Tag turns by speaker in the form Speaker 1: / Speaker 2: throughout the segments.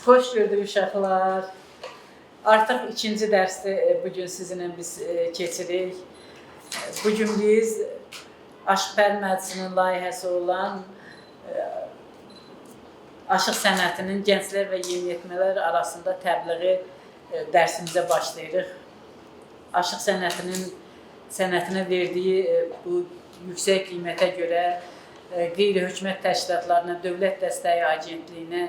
Speaker 1: Hoş gördük uşaqlar. Artıq ikinci dərsdə bugün sizinlə biz keçirik. Bugün biz Aşıq Məclisinin layihəsi olan aşıq sənətinin gənclər və yeniyetmələr arasında təbliği dərsimizə başlayırıq. Aşıq sənətinə verdiyi bu yüksək qiymətə görə qeyri-hökumət təşkilatlarına, Dövlət Dəstəyi Agentliyinə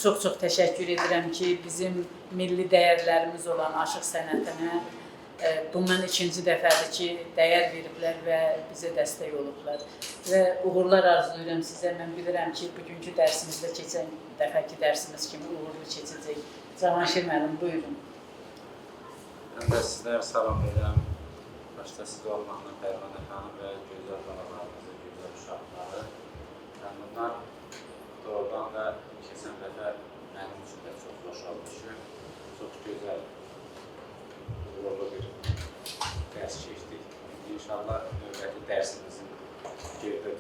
Speaker 1: çox təşəkkür edirəm ki, bizim milli dəyərlərimiz olan aşıq sənətinə bundan ikinci dəfədir ki, dəyər veriblər və bizə dəstək olublar. Və uğurlar arzulayıram sizə. Mən bilirəm ki, bugünkü dərsimizdə keçən dəfəki dərsimiz kimi uğurlu keçəcək. Cavanşir müəllim, buyurun.
Speaker 2: Mən də sizlər salamlayıram. Başda siz olmaqla Pərvanə xanım və gözəl balalarımızı, gözəl uşaqları. Bunlar doğrudan da keçən dəfə mənim üçün də çox xoş olmuş ki, çox gözəl, uğurlu bir dərs keçdik. İnşallah növbəti dərsimizin gerdə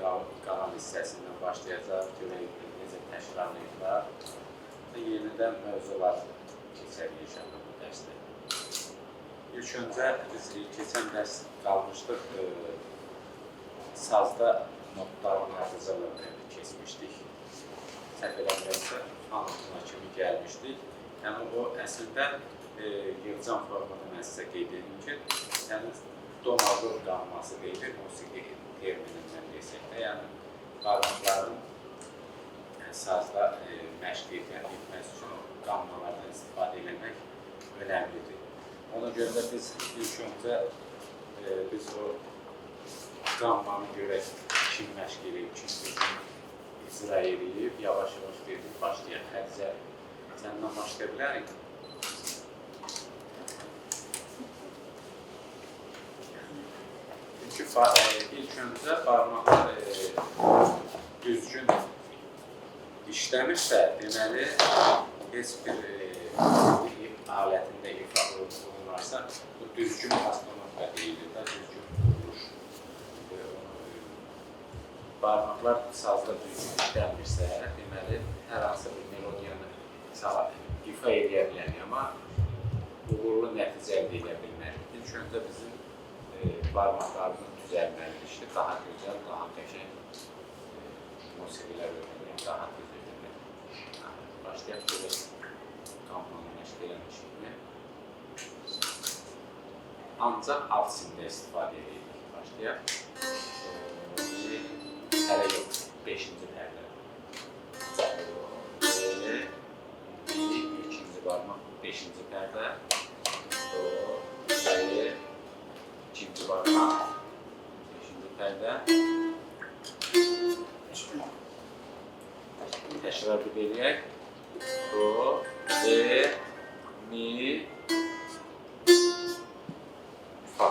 Speaker 2: qalan hissəsindən başlayacaq, görək necə təşkilanlayıblar və yenidən mövzular keçərik inşallah bu dərsdə. İlk öncə biz keçən dərs qalmışdıq, sazda notların ardıcılığını keçmişdik. Səhv eləmirəmsə, anlatına kimi gəlmişdik. Yəni o əslində yığcam formada mən sizə qeyd edim ki, yəni do major qamması deyilir, musiqi terminindən desək də, yəni barmaqların sazda məşq etmək üçün qammalardan istifadə etmək önəmlidir. Ona görə də biz ilk öncə biz o qammanı görək, kim məşq edib, kim icra edib, yavaş-yavaş verib başlayaq. Xədicə, səndən başlaya bilərik. İlk öncə barmaqlar düzgün işləmirsə, deməli, heç bir alətində ifadə olunarsa, bu düzgün bastonotda deyilir də, düzgün vuruş. Barmaqlar sazda düzgün işlənmirsə, deməli, hər hansı bir melodiyanı ifa edə bilərik, amma uğurlu nəticə əldə edə bilmərik. İlk öncə bizim barmaqlarımız düzəlməlidir ki, daha gözəl, daha qəşəng musiqilər öyrənmək, daha tez öyrənmək. Başlayaq görək, qammanı məşq eləmişik mi? Ancaq alt sində istifadə edirik. Başlayaq. Hələ yox, 5-ci pərdə. İkinci barmaq, 5-ci pərdə. İkinci barmaq, 5-ci pərdə. Təkrar bir eləyək. Do, re, mi, fa.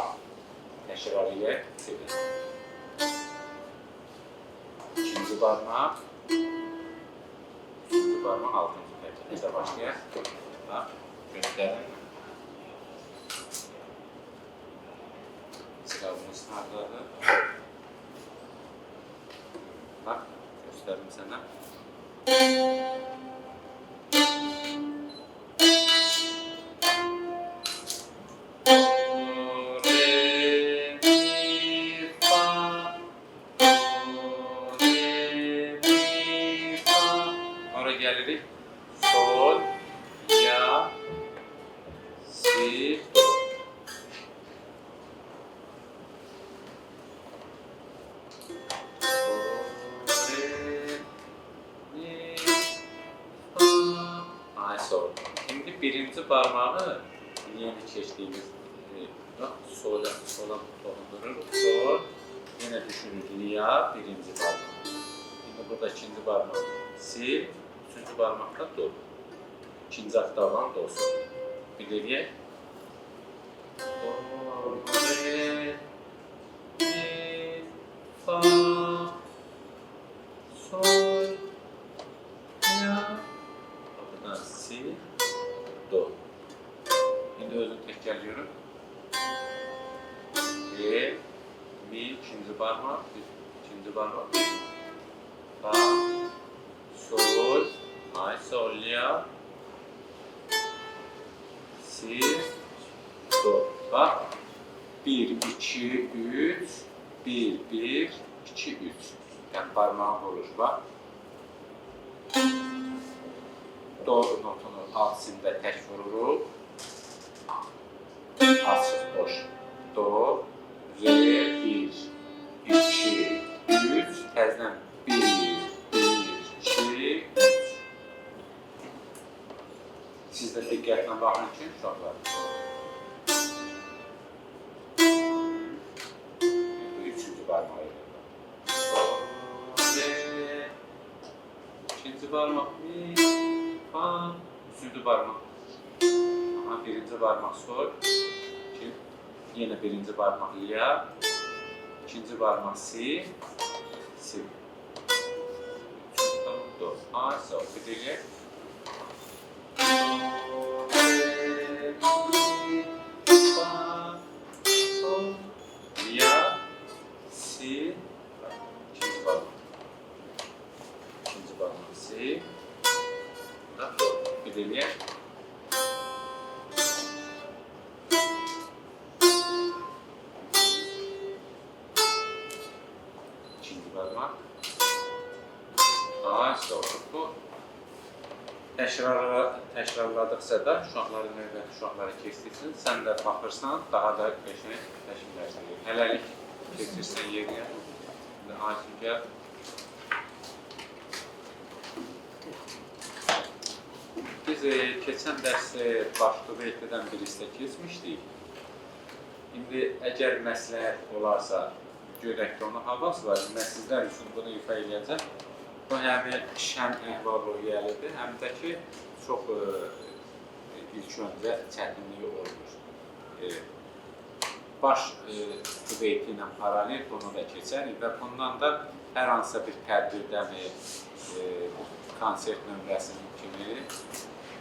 Speaker 2: Təkrar eləyək. İkinci barmaq, üçüncü barmaq, 6-cı pərdə. Necə başlayaq? Göstərin. Sıqabımız haradadır? Bax, göstərim sənə. Gəlirik. Sol, ya, si, do. Sol. Şimdi birinci parmağı yeni keçdiyimiz sola toxundurur. Sol, yine düşünürük. Ya, birinci parmağı. Şimdi burada ikinci parmağı. Si, üçüncü parmaqda do. İkinci oktavdan do sol. Bir eləyək. Do, re, mi, fa, sol, ya. Buradan si, do. Şimdi özünü təkrarlıyorum. Re, mi, ikinci parmaq, ikinci parmaq. Fa, sol, ay, sol, ya, si, do. Bax. 1, 2, 3, 1, 1, 2, 3. Yəni barmağın vurur, bax. Do notunu alt simdə tək vururuq. Açıq, boş. Do, re, 1, 2, 3, təzdən 1, 2, 3. Siz də diqqətlə baxın ki, uşaqlar. Üçüncü barmağı ilə. Do, re, ikinci barmaq, mi, fa, üçüncü barmaq. Aha, birinci barmaq sol. Yenə birinci barmaq ya. İkinci barmaq si. Si. Do, a, sol. Bir deyək. Ya, si, ikinci barmaq. İkinci barmaq si. Bir deyək. İkinci barmaq. A, sol. Bu təkrarladıqca da uşaqların növbəti uşaqları keçdirsin, sən də baxırsan, daha da qəşəng təşkilləşdirir. Hələlik keçirsən yerinə. İndi Aysüngə biz keçən dərs baş tuvaletdən bir hissə keçmişdik. İndi əgər məsləhət olarsa, görək ki, onun havası var. Mən sizlər üçün bunu ifa edəcəm. Bu həmin şən əhval-ruhiyyəlidir, həm də ki, çox ilk öncə çətinliyi olmur. Baş tuvaleti ilə paralel bunu da keçərik və bundan da hər hansısa bir tədbirdəmi, konsert nömrəsinin kimi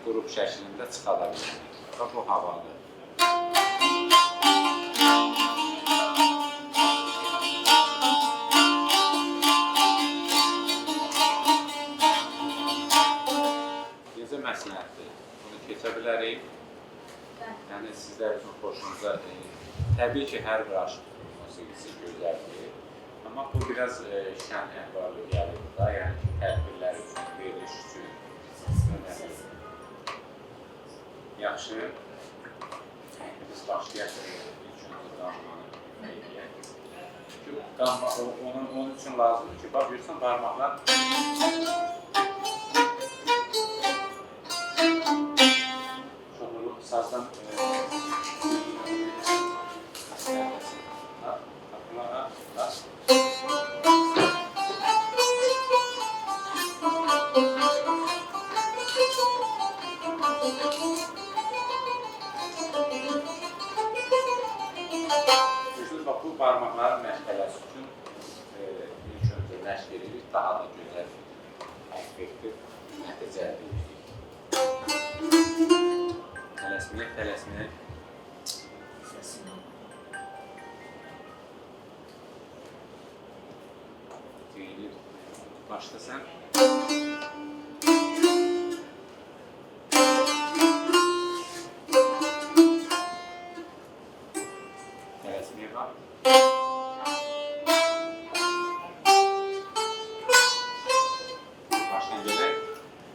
Speaker 2: qrup şəklində çıxa da bilərik. Bu havalı. Məsləhətdir. Bunu keçə bilərik. Yəni, sizlər üçün xoşunuza, təbii ki, hər bir aşıq musiqisi gözəldir. Amma bu biraz şən əhvalı gəlir da, yəni ki, tədbirlər üçün, veriliş üçün önəmlidir. Yaxşı. Biz başlayaq ilk öncə qanmanı eləyək. Onun üçün lazımdır ki, bax, görürsən, barmaqlar sazdan bu barmaqların məşğələsi üçün ilk öncə nəşq edirik, daha da gözəl, effektiv nəticə əldə edirik. Tələsməyək. Deyilir, başla sən. Tələsməyək bax. Başdan gələk.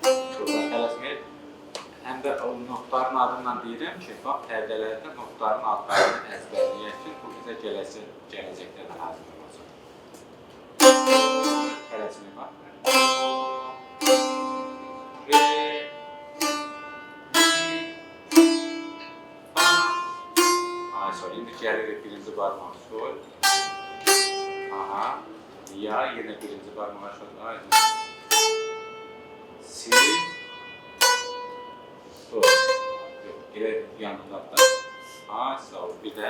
Speaker 2: Buradan tələsməyək. Həm də o notların adından deyirəm ki, bax, pərdələrdə notların adlarını əzbərləyək ki, bu bizə gələcəkdə də hazır olacaq. Tələsməyək bax. Re, mi, fa. Ay, sol. İndi gəlirik birinci barmaq sol. Aha. Ya, yenə birinci barmaq aşağı. Ay, si. Do. Elə yanında da. A, sağ ol. Bir də.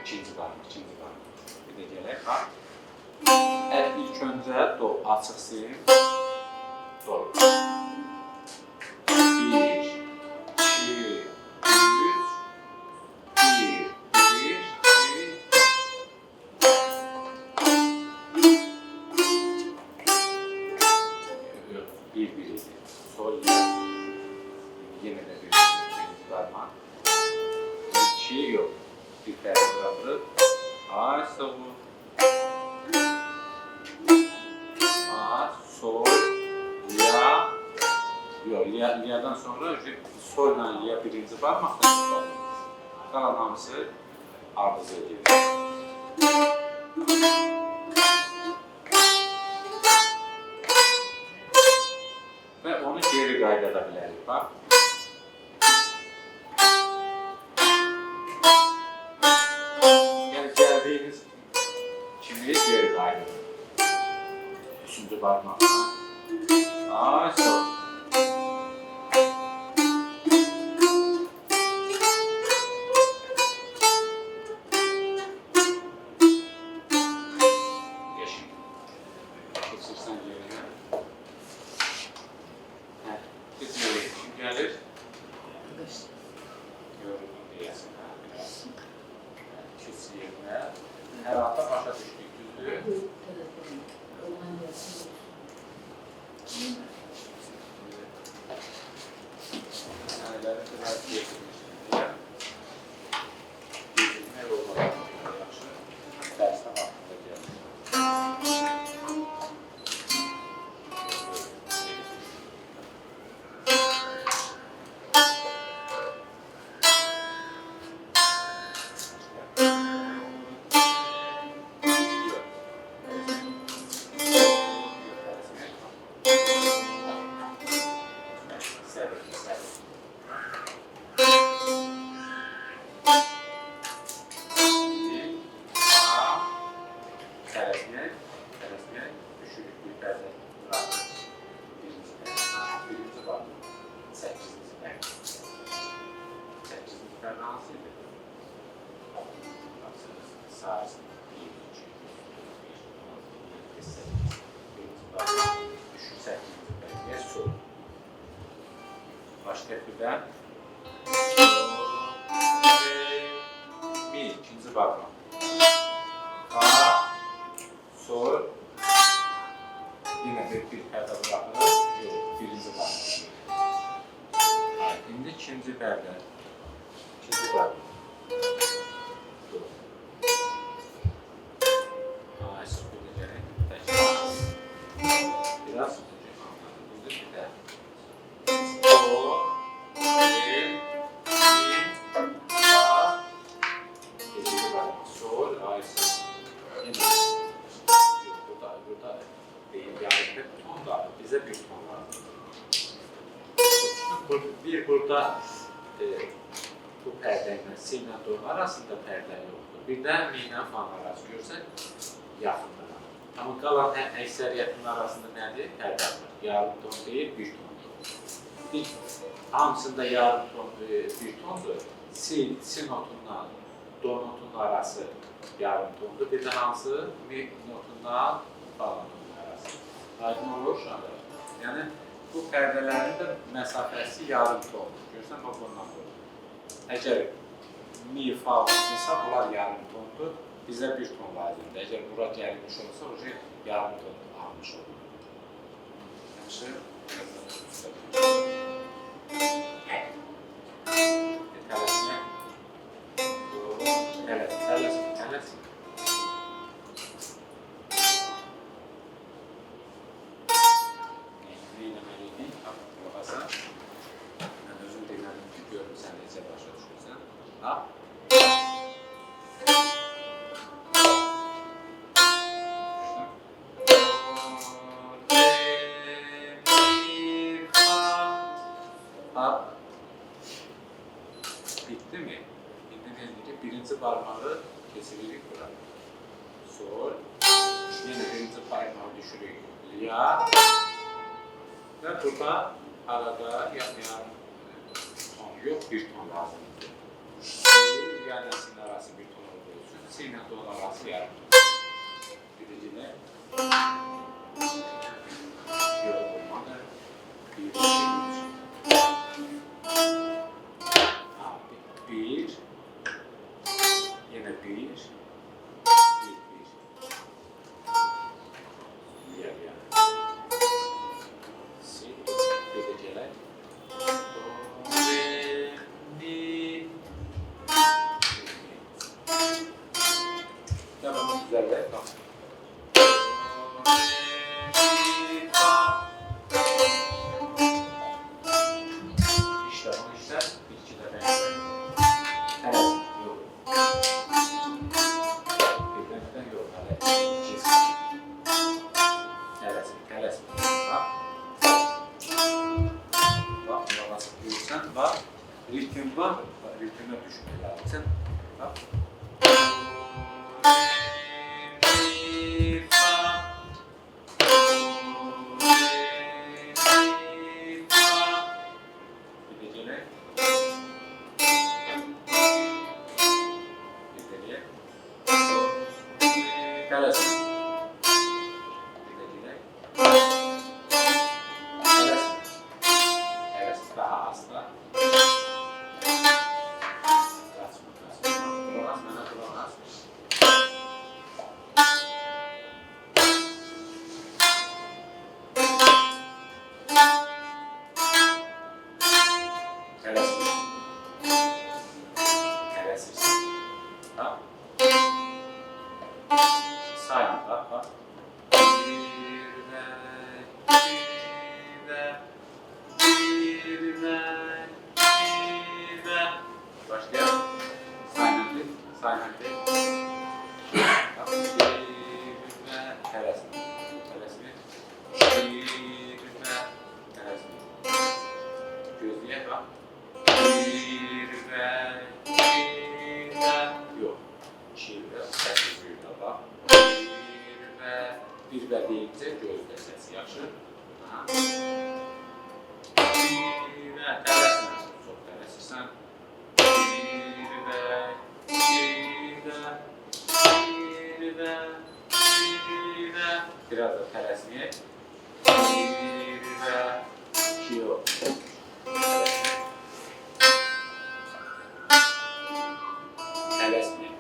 Speaker 2: İkinci barmaq. Bir də gələk. Bax. İlk öncə do. Açıq sim. Do. 1, 2, 3, 1, 1, 2. 2 yox. Bir pərdə buraxırıq. A, sol. A, sol, la. Yox, liyadan sonra sol ilə liya birinci barmaqla tutalım. Qalan hamısı ardıza gedir. Və onu geri qaydada bilərik. Bax. Yəni gəldiyiniz kimi geri qaydada. Üçüncü barmaqla. A, sol. Geçirsən yerinə. Keçirik. Kim gəlir? Görürüm deyəsin. Biraz. Keç yerinə. Hər hafta başa düşdük, düzdür? Sənələri biraz geçirmişdir deyə. Geçirmək olmalı. Yaxşı. Dərsdə vaxtında gəlir. Başka birden mi, ikinci barmaq. A, sol, yine bir pərdə bırakırıq. Yox, birinci barmaq. İndi ikinci pərdə. İkinci barmaq. Biraz bir de sol, mi, a, ikinci barmaq. Sol, a, yine. Burada değil, yani bir ton da bize bir ton lazım. Bir burada bu pərdə ilə C ilə do arasında pərdə yoxdur. Bir də mi ilə fa arası görsək yaxındır. Amma qalan əksəriyyətin arasında nədir? Pərdə var. Yarım ton deyil, bir tondur. Hamısında yarım ton, bir tondur. Si notundan do notunun arası yarım tondur. Bir də hansı mi notundan fa notunun arası. Aydın olur uşaqlar. Yəni, bu pərdələrin də məsafəsi yarım tondur. Görsən, bax bundan olur. Əgər mi, fa olsa, bunlar yarım tondur. Bizə bir ton lazımdır. Əgər bura gəlmiş olsa, o yarım ton almış olur. Yaxşı. Tələsinə. Tələsin. Ne eləməliydik? Baxasa. Mən özüm demədim ki, görüm sən necə başa düşürsən. Ha? Bitti mi? İndi ne dedik? Birinci parmağı kesirik bura. Sol. Yine birinci parmağı düşürük. Ya. Ve burada arada yarım ton yok, bir ton lazımdır. Yani sin arası bir ton olduğu için sin ile don arası yarım ton. Biricine yorulmadı. Bir, yine bir. Si, bir de gelek. Do, re, mi, Bir-iki də bəyənsə. Tələsin, yox. Birdən yox, hələ iki tələsin, tələsin. Bax, nasıl görürsən, bax, ritm var, ritmə düşmək lazım. Bax. Bir və deyincə gözlə səsi yaxşı. Bir və tələsmə, çox tələsirsən. Bir və biraz da tələsməyək. Bir və iki yox. Tələsməyək.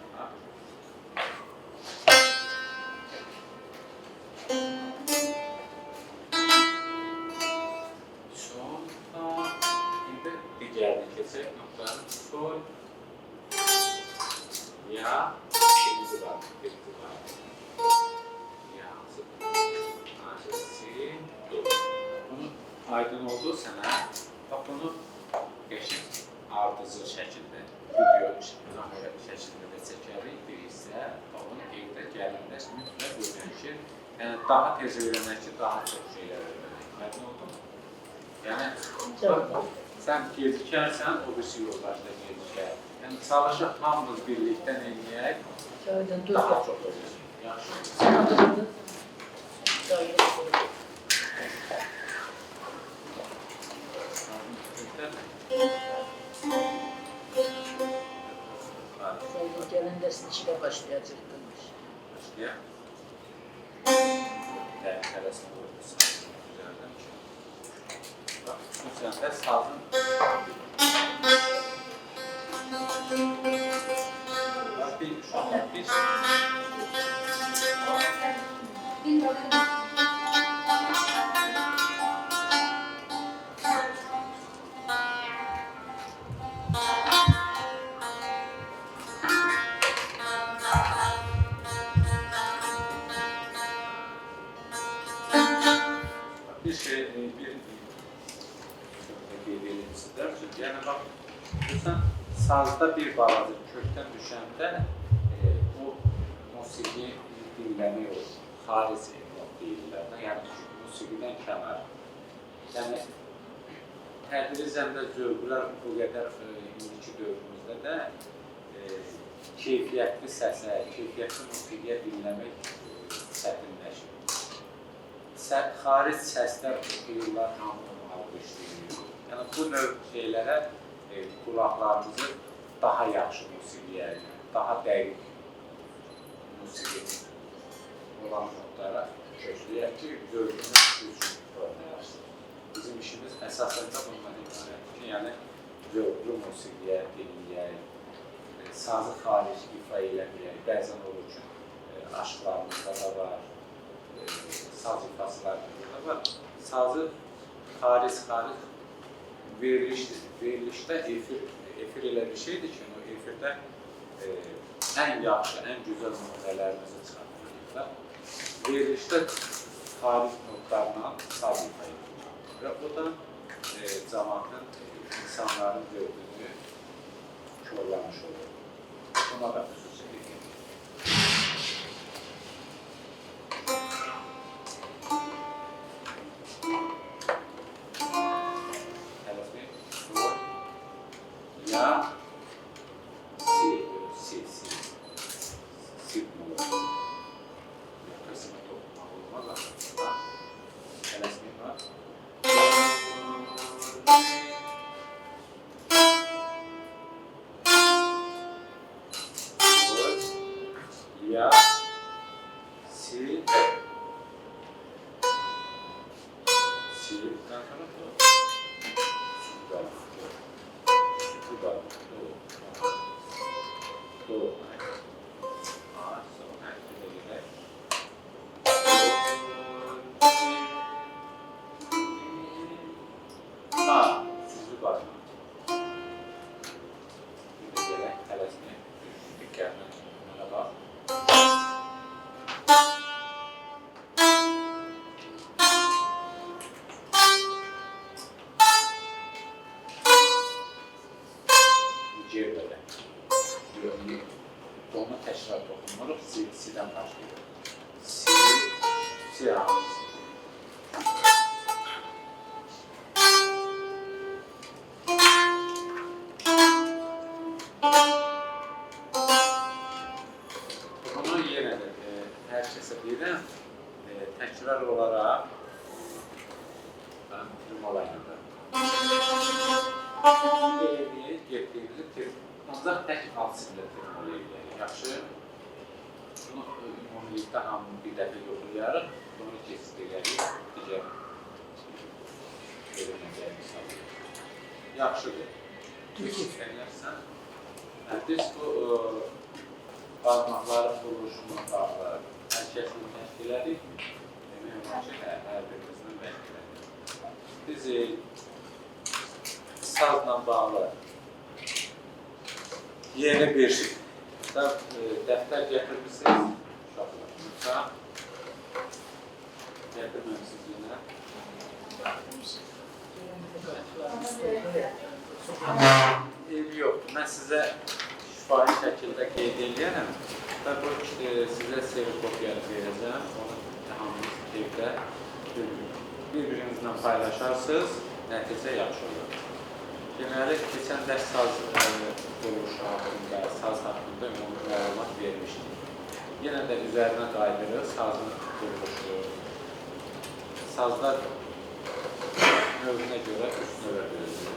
Speaker 2: Keçək noktanın sol, ya, ikinci var, birinci var, ya, si, do. Bunu aydın oldu sənə, bax bunu qəşəng ardıcıl şəkildə, video kamera şəkildə də çəkərik, birisi, onun evdə gəlində mütləq öyrənir, yəni daha tez öyrənək ki, daha çox şeylər öyrənək, aydın oldu mu? Yəni, sən gecikərsən, o birisi yoldaşda gecikər. Yəni, çalışaq hamımız birlikdən eləyək, daha çox olur. Yaxşı.
Speaker 1: Sən adını Gələndə sinişlə başlayacaq demiş.
Speaker 2: Başlayaq. Tələsin olursa, güzəldən ki. Bu səndə sazın yəni bax, sazda bir balaca kökdən düşəndə o musiqi dinləmək olur, xarici deyirlər də, yəni musiqidən kənar. Yəni, tədricən də zövqlər bu qədər indiki dövrümüzdə də keyfiyyətli səsə, keyfiyyətli musiqiyə dinləmək çətinləşir. Xaric səslər oxuyurlar, hamını alqışlayır. Yəni, bu növ şeylərə qulaqlarımızı daha yaxşı musiqiyə, daha dəqiq musiqi olan notlara kökləyək ki, zövqünü üçün oynayasın. Bizim işimiz əsasən də bundan ibarətdir ki, yəni zövqlü musiqiyə dinləyək, sazı xaric ifa eləməyək. Bəzən olur ki, aşqlarımızda da var, saz ifasılarında da var. Sazı xaric verilişdir. Verilişdə efir elə bir şeydir ki, o efirdə ən yaxşı, ən gözəl notələrimizi çıxartmalıyıq. Verilişdə xaric notlarla saz ifa edilir. Və o da cəmaatın, insanların zövqünü körləmiş olur. Buna da xüsusi diqqət. Tələsmək, sol, ya, si olur. Qısmı toxunmaq olmaz. Tələsmək var. Ya, si, dan sonra do, do, süzü var. Bir de gelen tələsini diqqətlə buna bax. Cerbədə. Donu təkrar toxunmuruq, sidən başlayırıq. Si ağız. Bunu yenə də hər kəsə deyirəm, təkrar olaraq firmalayında. Getdiyimizi ancaq tək alt simlə firmalaya bilərik. Yaxşı, bunu ümumilikdə hamını bir dəfə yoxlayarıq, bunu keçid edərik, digər görünəcəyimiz sağlayır. Yaxşıdır. İstəyərsən, biz bu barmaqların quruluşundan bağlı hər kəsini məşq elədik. Demək olar ki, hər birimizdən məşq elədik. Biz sazla bağlı yeni bir dəftər gətirmişsiniz. Uşaqlarımıza. Gətirməmişsiniz yenə. Eybi yoxdur. Mən sizə şifahi şəkildə qeyd edəyəm və bu sizə serikopiyası verəcəm. Onu hamınız evdə bir-birinizlə paylaşarsınız, nəticə yaxşı olur. Deməli, keçən dərs saz quruluşu haqqında, saz haqqında ümumi məlumat vermişdik. Yenə də üzərinə qayıdırıq, sazın quruluşu. Sazlar növünə görə 3 növə bölünür.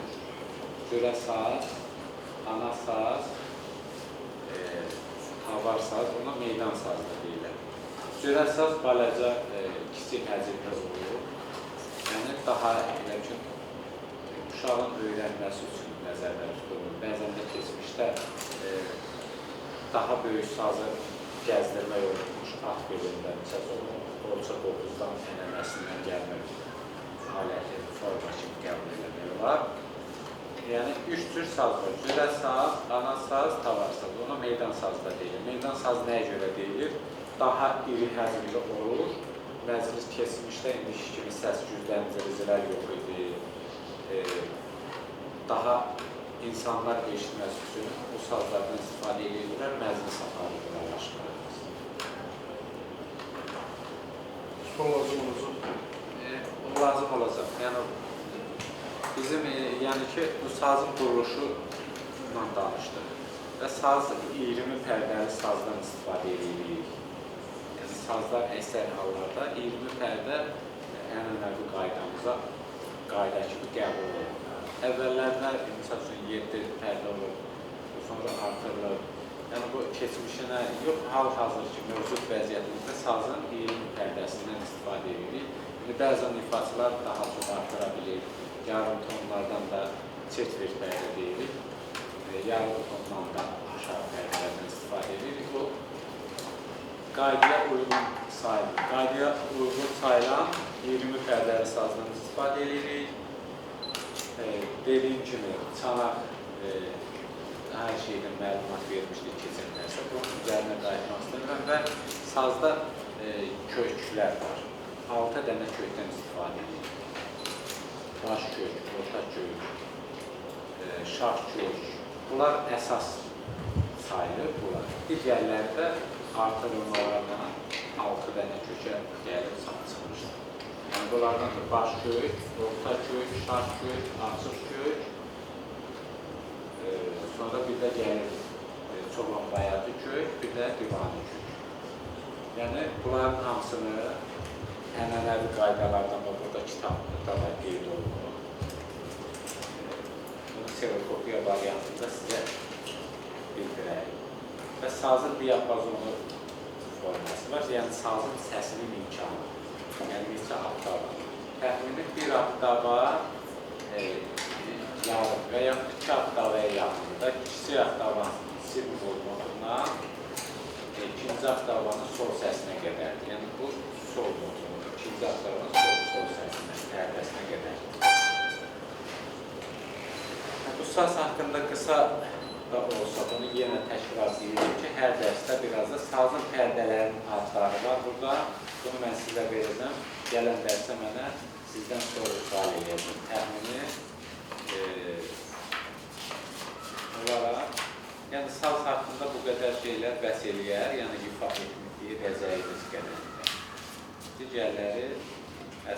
Speaker 2: Görə saz, ana saz, avar saz, ona meydan saz da deyilir. Görə saz balaca kiçik həcmdə olur. Yəni, daha elə ki, uşağın öyrənməsi üçün nəzərdə tutulur. Bəzən də keçmişdə daha böyük sazı gəzdirmək olmuş, at belində, Borça Qopuzdan ənənəsindən gəlmək aləti, forma kimi qəbul eləmək olar. Yəni, 3 tür saz var. Görə saz, ana saz, tavar saz. Ona meydan saz da deyilir. Meydan saz nəyə görə deyilir? Daha iri həcmli olur. Məclis keçmişdə indiki kimi səs gücləndiricilər yox idi. Daha insanlar eşitməsi üçün bu sazlardan istifadə edirlər, məclis aparırlar aşkarımız.
Speaker 3: Son lazım olacaq?
Speaker 2: Lazım olacaq. Yəni, bizim, yəni ki, bu sazın quruluşundan danışdıq və saz 20 pərdəli sazdan istifadə edirik. Yəni, sazlar əksər hallarda 20 pərdə ənənəvi qaydamıza qayda kimi qəbul olur. Əvvəllərdə, misal üçün, 7 pərdə olur, sonra artırılır. Yəni, bu keçmişinə yox, hal-hazır ki, mövcud vəziyyətimizdə sazın 20 pərdəsindən istifadə edirik. Bəzən ifaçılar daha çox artıra bilir. Yarım tonlardan da çetvir pərdə deyirik. Yarım tondan da aşağı pərdələrdən istifadə edirik. Bu, qaydaya uyğun sayılır. Qaydaya uyğun sayılan 20 pərdəli sazdan istifadə edirik. Dediyim kimi, çanaq hər şeydən məlumat vermişdik keçən dərsə. Bunun üzərinə qayıtmaq istəyirəm və sazda köklər var. 6 dənə kökdən istifadə edirik. Baş kök, orta kök, şax kök, Bunlar əsas sayılır bunlar. Digərləri də artırılmalarla 6 dənə kökə gəlib çıxmışdır. Yəni bunlardan da baş kök, orta kök, şaş kök, açıq kök, sonra bir də gəlir çoban bayadı kök, bir də divani kök. Yəni bunların hamısını ənənəvi qaydalardan da burada kitabda da qeyd olunur. Bunu serokopiya variantında sizə bildirək. Və sazın diapazonu forması var, yəni sazın səsinin imkanı. Yəni neçə oktava. Təxmini bir oktava yarım və ya 2 oktavaya yaxında, kiçik oktavanın si modundan ikinci oktavanın sol səsinə qədərdir. Yəni bu sol modunun ikinci oktavanın sol səsinə, pərdəsinə qədərdir. Bu saz haqqında qısa da olsa, bunu yenə təkrar edirik ki, hər dərsdə biraz da sazın pərdələrinin adları var burada. Bunu mən sizə verəcəm. Gələn dərsə mənə sizdən sual edəcəm. Təxmini olaraq, yəni saz haqqında bu qədər şeylər bəs eləyər, yəni ifa etməyi vəzəyimiz qədərdir. Digərləri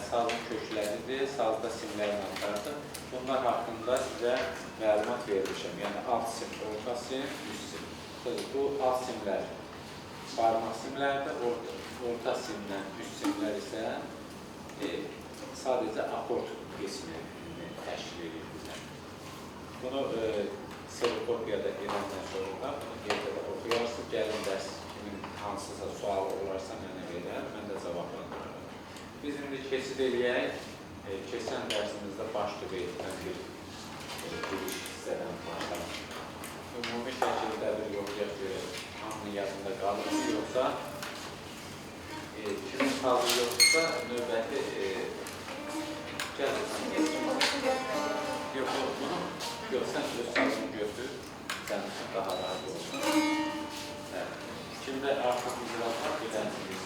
Speaker 2: sazın kökləridir, sazda simlərin adlardır. Bunlar haqqında sizə məlumat vermişəm. Yəni alt sim, orta sim, üst sim. Bu alt simlər barmaq simlərdir, orta simdən üst simlər isə sadəcə akord qismi təşkil edir bizə. Bunu serokopiyada edəndən sonra bunu yerdə oxuyarsınız. Gəlin dərs kimin hansısa sual olarsa mənə verər, mən də cavablandırırım. Biz indi keçid eləyək. Keçən dərsimizdə baş düqeytindən bir giriş hissədən başlayalım. Ümumi şəkildə bir yoxlayaq görək, hamının yadında qalır mı, yoxsa kimin sazı yoxsa növbəti gəlirsən geçsin. Yox, bunu sən öz sazını götür, sən üçün daha rahat olsun. Kimdə artıq icraat var, bilənsiniz.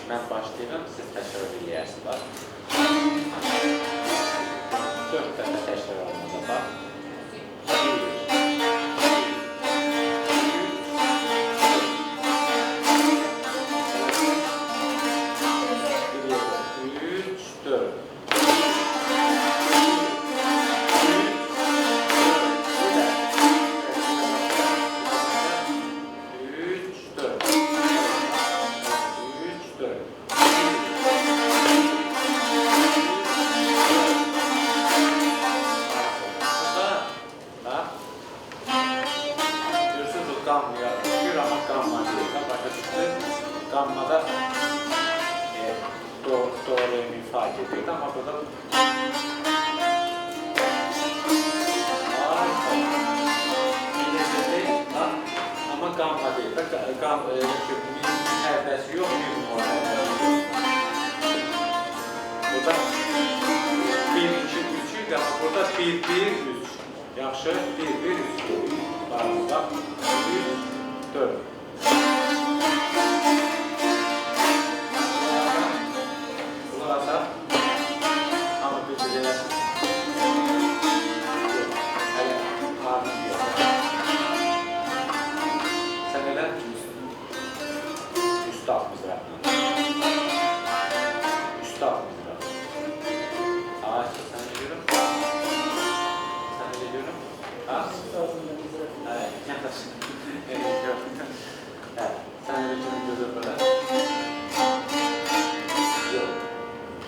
Speaker 2: Mən başlayıram, siz təkrar edərsiniz. 4 dəfə təkrar olmalı. Bax. 1-1-3. Yaxşı, 1-1-3. Bax, 3-4. Bunlar da hamı bir-birə hələ qarnım yox. Sən elə üstad mizraqla. Üstad mizraq. Ağaçda sən görürüm. Ha? Evet, yaklaşık. Sen öyle kimin gözü böyle? Yok.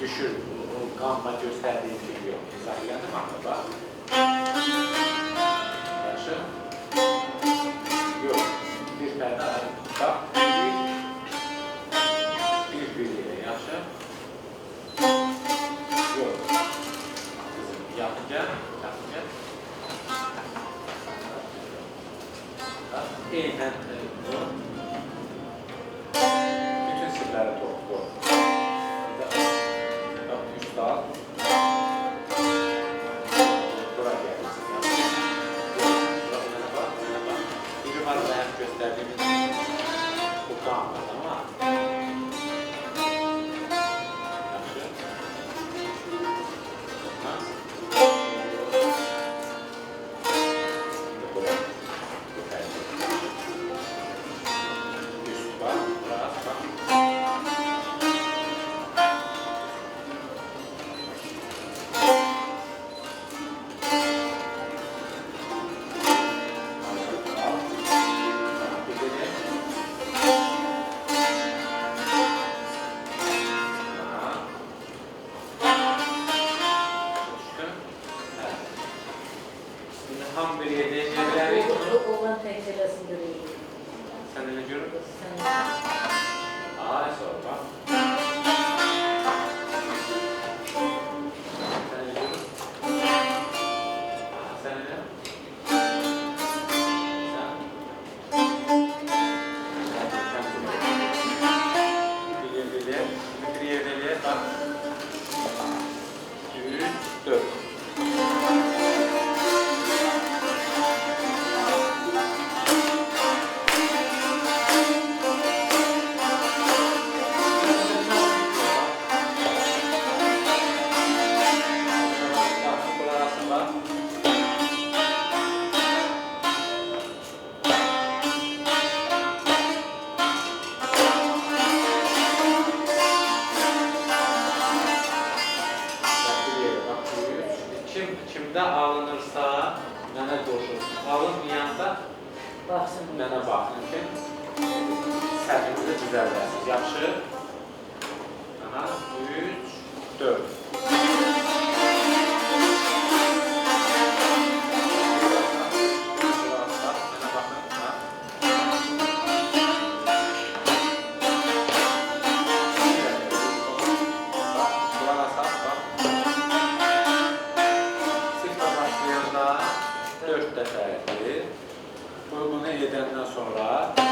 Speaker 2: Düşür. O kanma gösterdiği şey yok. İzahlandı mı acaba? Yaxşı. Yok. Bir perde ayrı. Bak. Bir birliğe. Yaxşı. Yok. Kızım yakın gel. Yakın gel. eynən bunu bütün sirləri toplu. Bax, 3 saat. Bura gəlirsin. Bura mənə bax. Bir yuxarıda həm göstərdiyimiz bu qanlar, ama yaxşı. Ham bir yerde yerleri
Speaker 1: Oğlan pencerəsini görüyor.
Speaker 2: sen de ne görüyorsun?
Speaker 1: Sen
Speaker 2: Ay sor bak. Sen ne görüyorsun? Sen ne? Bilir. Bir yerde bak. 3, 4. Kimdə alınırsa, mənə qoşulsun. Alınmayanda
Speaker 1: baxsın.
Speaker 2: mənə baxın ki, səhvinizi düzəldəsiniz. Yaxşı. Aha, 3, 4. Mənə baxın. Dəfədir. Bunu edəndən sonra 2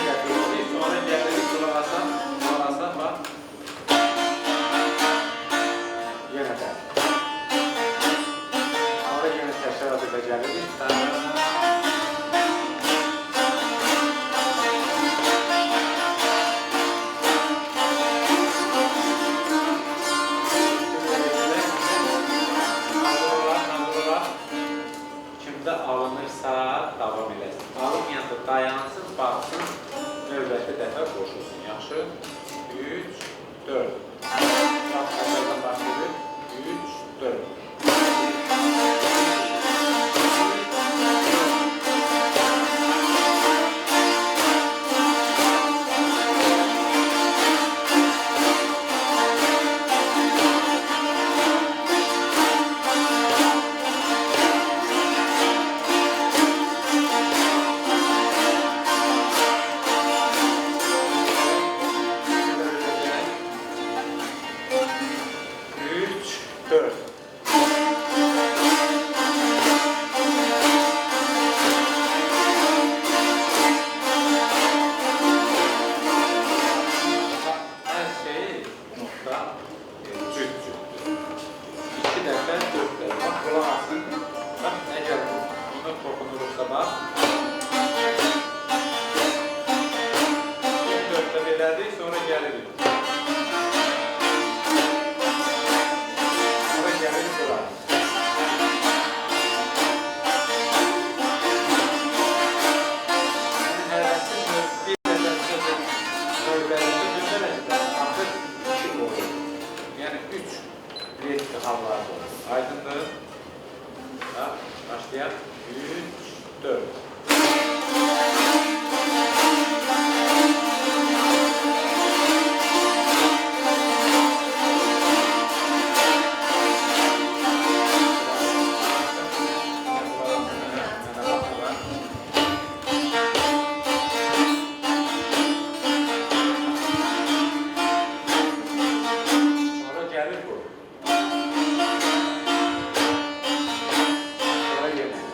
Speaker 2: dəfə edirik. Sonra gəlirik, qulaq asaq, bax. Yenə də. Sonra yenə təşkilat edə gəlirik. Alınırsa davam eləsin. Alınmayanda dayansın, baxsın, növbəti dəfə qoşulsun. Yaxşı? 3, 4. Bax, əvvəldən başlayırıq. 3, 4. Sonra gelirik. Sonra gelirik buraya. Yani 3 riskli hallar var. Aydındır. Başlayalım. 3, 4. Sonra gelir bu. Sonra gelir.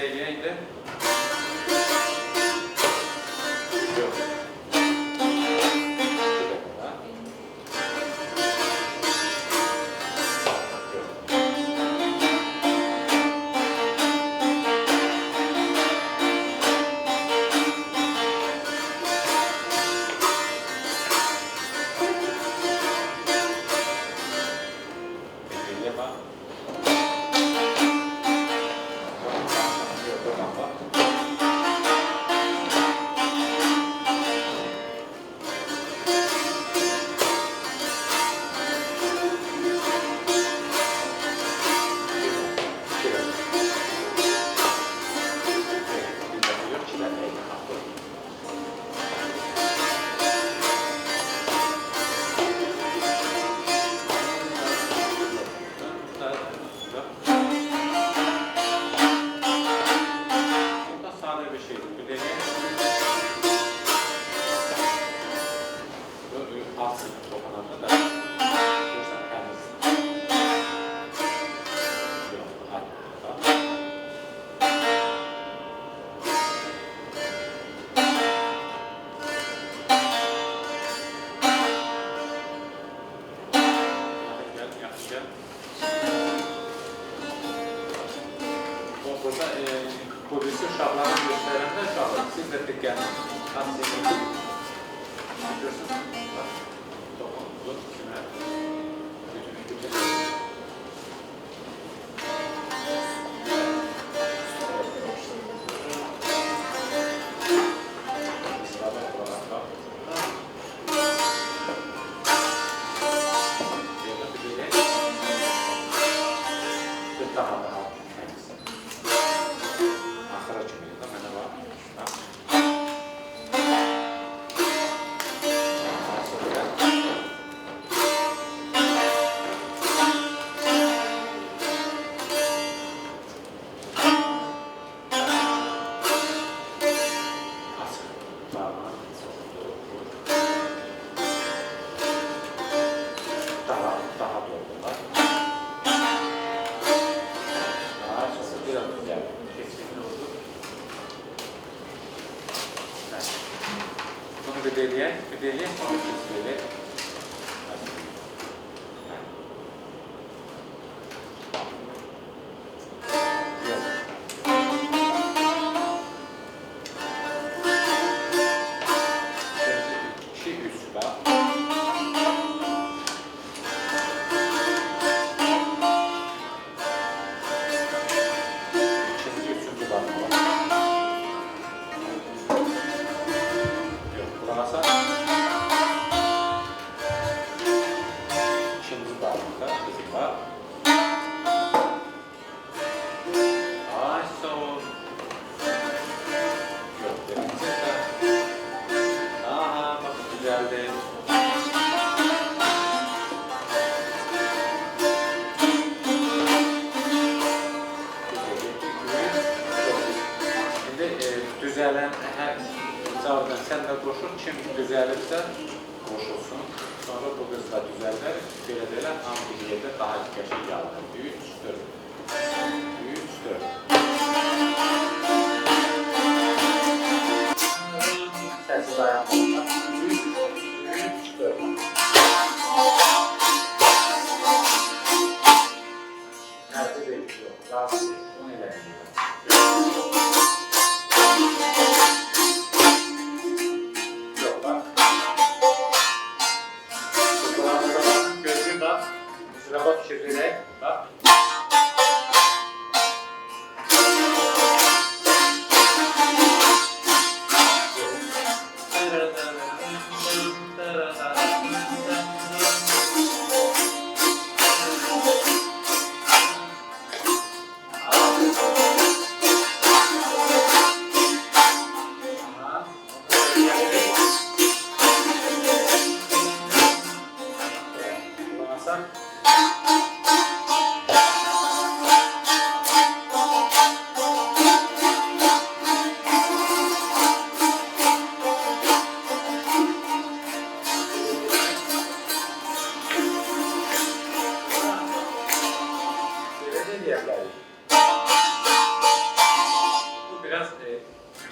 Speaker 2: eləyəydi. Yox. Burada polisi uşaqlarını göstərəndə uşaqlar, siz də diqqətli tavsiyə görürsünüz. Toxundu, kimə? Bunu bir eləyək, sonra bir eləyək. Düzələn hər cavabdan sən də qoşul, kim düzəlirsə qoşulsun. Sonra bu qız da düzələr, belə hamı bir yerdə daha qəşəng gəldi. 3, 4. 3, 4. Səsi dayanmalılar. 3, 4. Nerede bekliyor? Rahatsız değil. Onu ilerliyor. Şuraya bak, bak.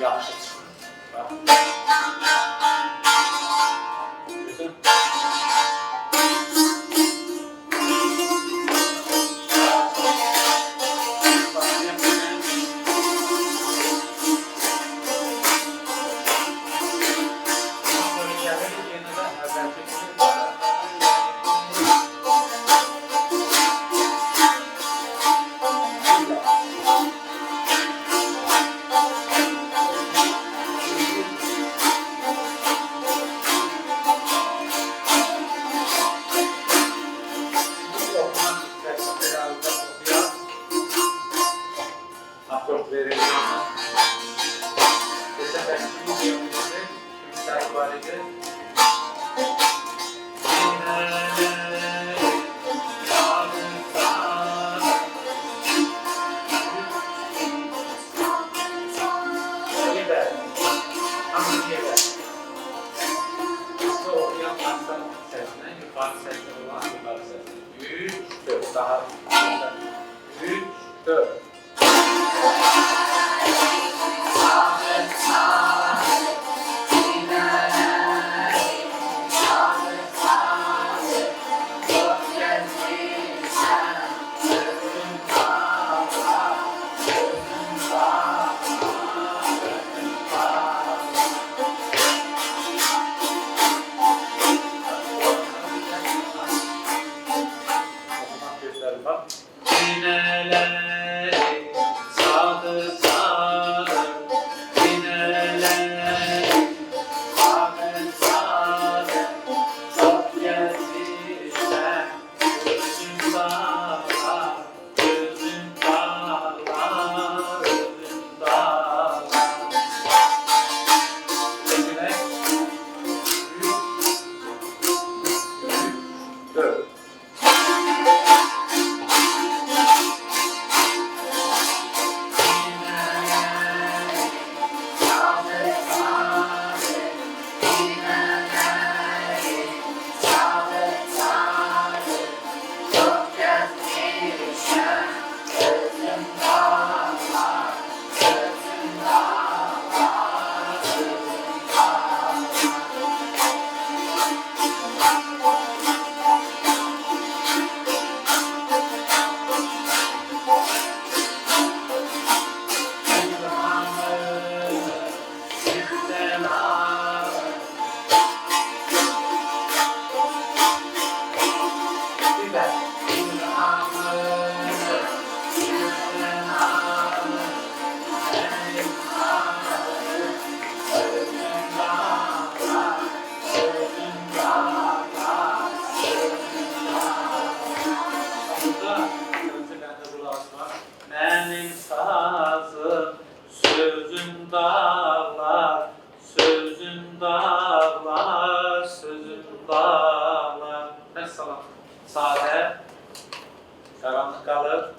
Speaker 2: yaxşı çıxır. Bax. Görürsən? Akort verelim. Mesela ben şimdi yapıyorum. Şimdi var idi. Daha 3, 4. Benim sazım, sözüm dağlar, sözüm dağlar, sözüm dağlar. Mesela sade, karanlık kalır.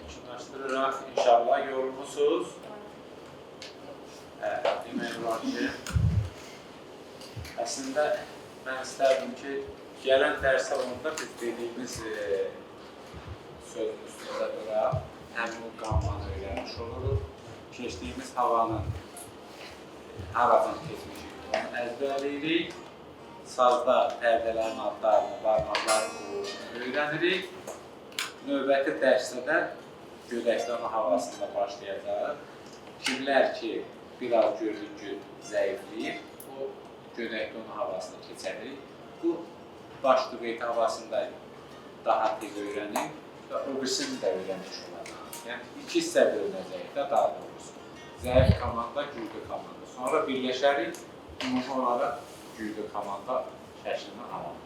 Speaker 2: Üçünlaştırarak inşallah yorulmuşsunuz. Demək olar ki, əslində mən istərdim ki, gələn dərs salonunda biz dediyimiz sözün üstündə duraq, həmin qammanı öyrənmiş oluruq. Keçdiyimiz havanın haradan keçmişik, onu əzbərləyirik. Sazda pərdələrin adlarını, barmaqlarını öyrənirik. Növbəti dərsdə də gödəkdana havasında başlayacaq. Kimlər ki, biraz görüncü zəifləyir, o gödəkdana havasına keçərik. Bu, baş duvet havasında daha tez öyrənir və o birisini də öyrənmiş olacaq. Yəni, iki hissə bölünəcək də daha doğrusu. Zəif komanda, güclü komanda. Sonra birləşərik, ümumi olaraq güclü komanda şəklini alaq.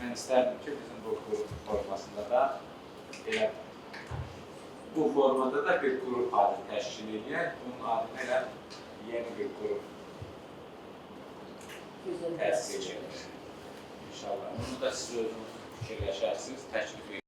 Speaker 2: Mən istərdim ki, bizim bu qrup formasında da elə bu formada da bir qrup adı təşkil edək. Bunun adını elə yeni bir qrup təşkil edək. İnşallah. Bunu da siz özünüz fikirləşərsiniz, təklif